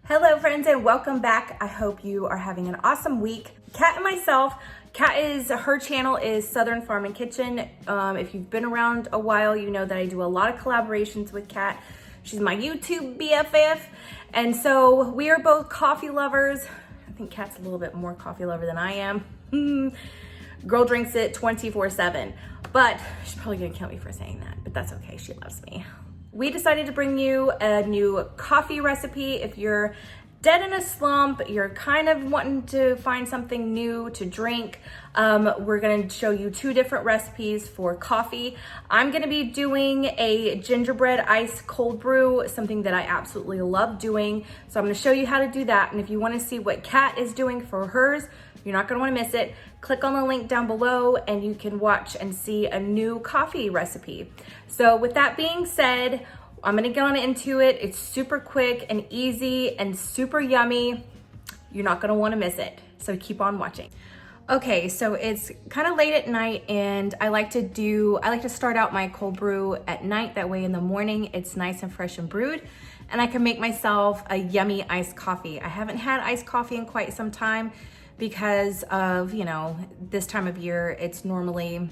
Hello friends and welcome back. I hope you are having an awesome week. Kat and myself, her channel is Southern Farm and Kitchen. If you've been around a while, you know that I do a lot of collaborations with Kat. She's my YouTube BFF. And so we are both coffee lovers. I think Kat's a little bit more coffee lover than I am. Girl drinks it 24/7, but she's probably gonna kill me for saying that, but that's okay, she loves me. We decided to bring you a new coffee recipe. If you're dead in a slump, you're kind of wanting to find something new to drink, we're gonna show you two different recipes for coffee. I'm gonna be doing a gingerbread ice cold brew, something that I absolutely love doing. So I'm gonna show you how to do that. And if you wanna see what Kat is doing for hers, you're not gonna wanna miss it. Click on the link down below and you can watch and see a new coffee recipe. So with that being said, I'm gonna get on into it. It's super quick and easy and super yummy. You're not gonna wanna miss it. So keep on watching. Okay, so it's kind of late at night and I like to start out my cold brew at night. That way in the morning, it's nice and fresh and brewed. And I can make myself a yummy iced coffee. I haven't had iced coffee in quite some time because of, this time of year, it's normally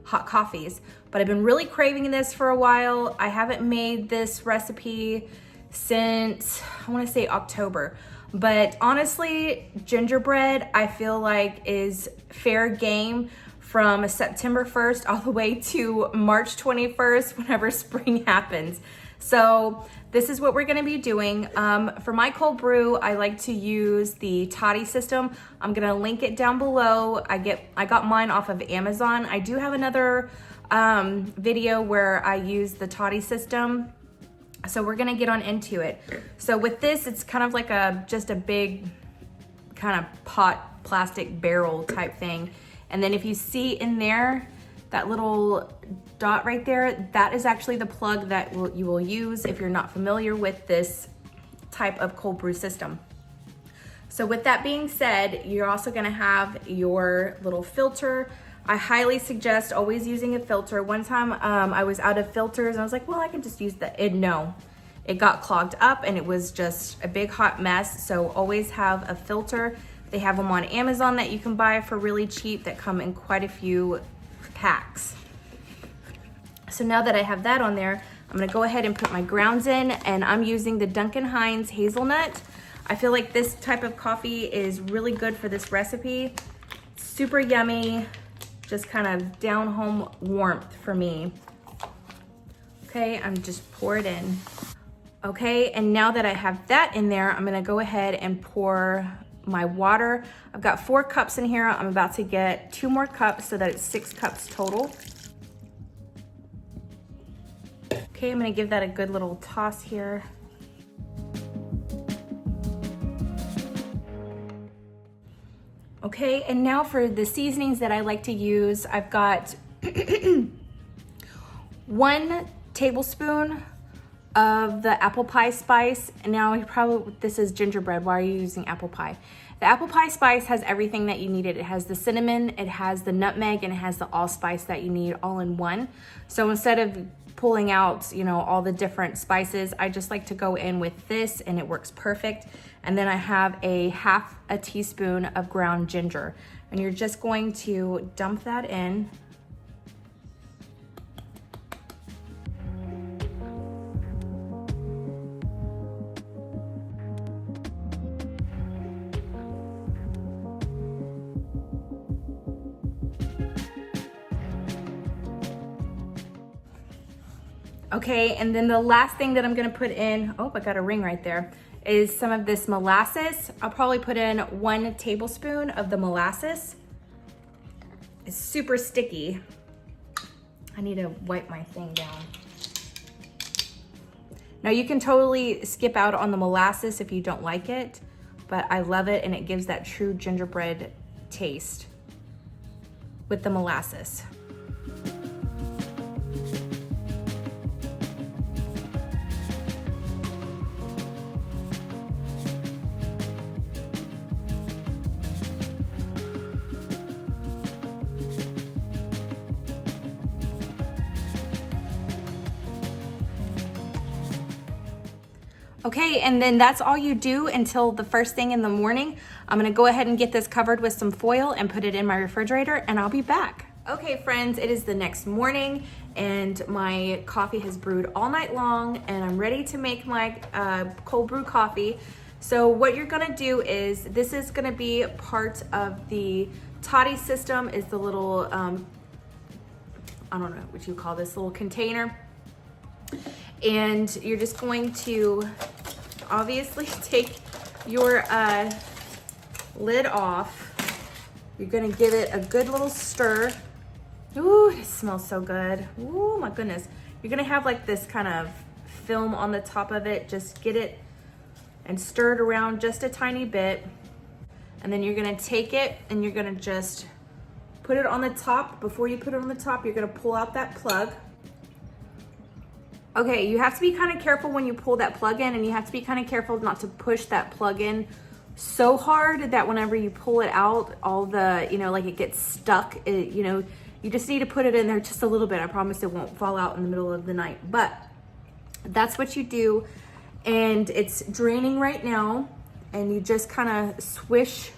hot coffees, but I've been really craving this for a while. I haven't made this recipe since, I wanna say October, but honestly, gingerbread, I feel like is fair game from September 1st all the way to March 21st, whenever spring happens. So this is what we're gonna be doing. For my cold brew, I like to use the Toddy system. I'm gonna link it down below. I got mine off of Amazon. I do have another video where I use the Toddy system. So we're gonna get on into it. So with this, it's kind of like just a big kind of pot plastic barrel type thing. And then if you see in there, that little dot right there, that is actually the plug that you will use if you're not familiar with this type of cold brew system. So with that being said, you're also gonna have your little filter. I highly suggest always using a filter. One time I was out of filters and I was like, well, I can just use no. It got clogged up and it was just a big hot mess. So always have a filter. They have them on Amazon that you can buy for really cheap that come in quite a few packs. So now that I have that on there, I'm gonna go ahead and put my grounds in, and I'm using the Duncan hazelnut. I feel like this type of coffee is really good for this recipe. Super yummy, just kind of down home warmth for me. Okay, I'm just pour it in. Okay, and now that I have that in there, I'm gonna go ahead and pour my water. I've got 4 cups in here. I'm about to get 2 more cups so that it's 6 cups total. Okay, I'm gonna give that a good little toss here. Okay, and now for the seasonings that I like to use, I've got 1 tablespoon of the apple pie spice. And now this is gingerbread. Why are you using apple pie? The apple pie spice has everything that you needed. It has the cinnamon, it has the nutmeg, and it has the allspice that you need all in one. So instead of pulling out, all the different spices, I just like to go in with this and it works perfect. And then I have a half a teaspoon of ground ginger. And you're just going to dump that in. Okay, and then the last thing that I'm gonna put in, oh, I got a ring right there, is some of this molasses. I'll probably put in 1 tablespoon of the molasses. It's super sticky. I need to wipe my thing down. Now you can totally skip out on the molasses if you don't like it, but I love it and it gives that true gingerbread taste with the molasses. Okay, and then that's all you do until the first thing in the morning. I'm gonna go ahead and get this covered with some foil and put it in my refrigerator, and I'll be back. Okay friends, it is the next morning and my coffee has brewed all night long and I'm ready to make my cold brew coffee. So what you're gonna do is, this is gonna be part of the Toddy system, is the little, I don't know what you call this, little container. And you're just going to obviously take your lid off. You're gonna give it a good little stir. Ooh, it smells so good. Ooh, my goodness. You're gonna have like this kind of film on the top of it. Just get it and stir it around just a tiny bit. And then you're gonna take it and you're gonna just put it on the top. Before you put it on the top, you're gonna pull out that plug. Okay, you have to be kind of careful when you pull that plug in, and you have to be kind of careful not to push that plug in so hard that whenever you pull it out, all the, like it gets stuck. You just need to put it in there just a little bit. I promise it won't fall out in the middle of the night. But that's what you do. And it's draining right now. And you just kind of swish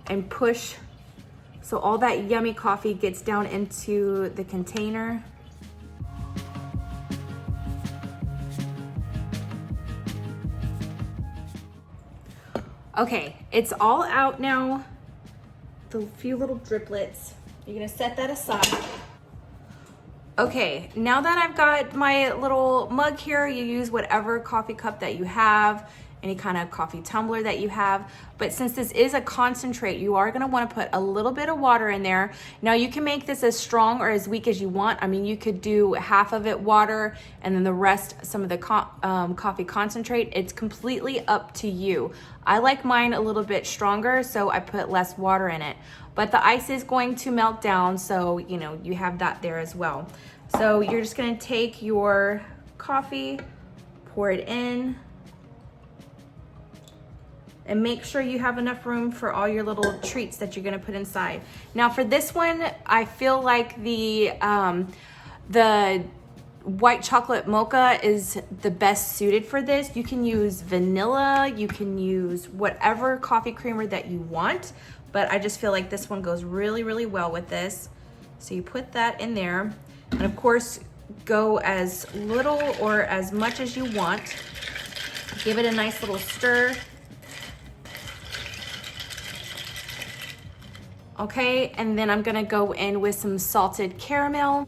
and push so all that yummy coffee gets down into the container. Okay, it's all out now. The few little driplets. You're gonna set that aside. Okay, now that I've got my little mug here, you use whatever coffee cup that you have, any kind of coffee tumbler that you have. But since this is a concentrate, you are gonna wanna put a little bit of water in there. Now you can make this as strong or as weak as you want. I mean, you could do half of it water and then the rest, some of the coffee concentrate. It's completely up to you. I like mine a little bit stronger, so I put less water in it. But the ice is going to melt down, so you have that there as well. So you're just gonna take your coffee, pour it in, and make sure you have enough room for all your little treats that you're gonna put inside. Now for this one, I feel like the white chocolate mocha is the best suited for this. You can use vanilla, you can use whatever coffee creamer that you want, but I just feel like this one goes really, really well with this. So you put that in there, and of course, go as little or as much as you want. Give it a nice little stir. Okay, and then I'm gonna go in with some salted caramel.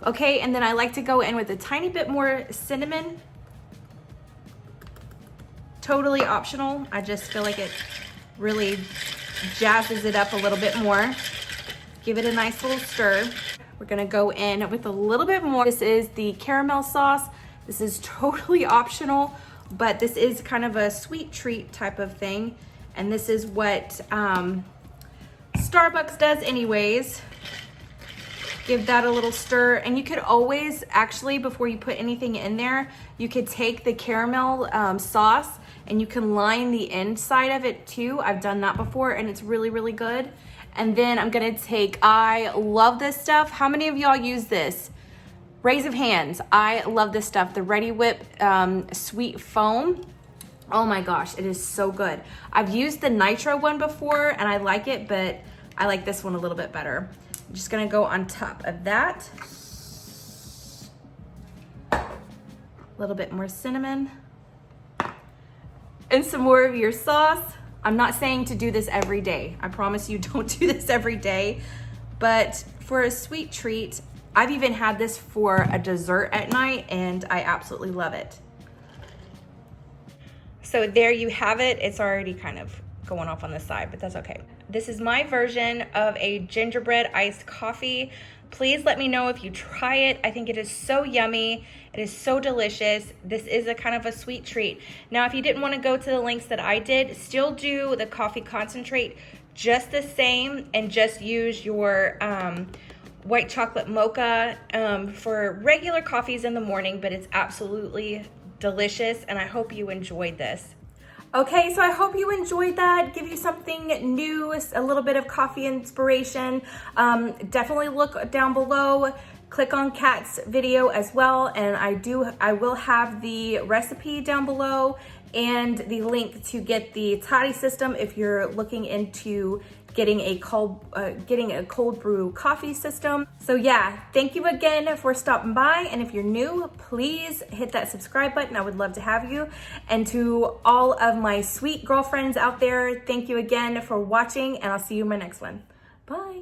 Okay, and then I like to go in with a tiny bit more cinnamon. Totally optional. I just feel like it really jazzes it up a little bit more. Give it a nice little stir. We're gonna go in with a little bit more. This is the caramel sauce. This is totally optional, but this is kind of a sweet treat type of thing. And this is what Starbucks does anyways. Give that a little stir. And you could always, actually, before you put anything in there, you could take the caramel sauce and you can line the inside of it too. I've done that before and it's really, really good. And then I'm gonna I love this stuff. How many of y'all use this? Raise of hands. I love this stuff. The Ready Whip sweet foam. Oh my gosh, it is so good. I've used the nitro one before and I like it, but I like this one a little bit better. I'm just gonna go on top of that. A little bit more cinnamon. And some more of your sauce. I'm not saying to do this every day. I promise you don't do this every day. But for a sweet treat, I've even had this for a dessert at night and I absolutely love it. So there you have it. It's already kind of going off on the side, but that's okay. This is my version of a gingerbread iced coffee. Please let me know if you try it. I think it is so yummy. It is so delicious. This is a kind of a sweet treat. Now, if you didn't want to go to the links that I did, still do the coffee concentrate just the same and just use your white chocolate mocha for regular coffees in the morning, but it's absolutely delicious and I hope you enjoyed this. Okay, so I hope you enjoyed that. Give you something new, a little bit of coffee inspiration. Definitely look down below. click on Kat's video as well, and I will have the recipe down below and the link to get the Toddy system if you're looking into getting a cold brew coffee system. So yeah, thank you again for stopping by, and if you're new, please hit that subscribe button. I would love to have you. And to all of my sweet girlfriends out there, thank you again for watching, and I'll see you in my next one. Bye.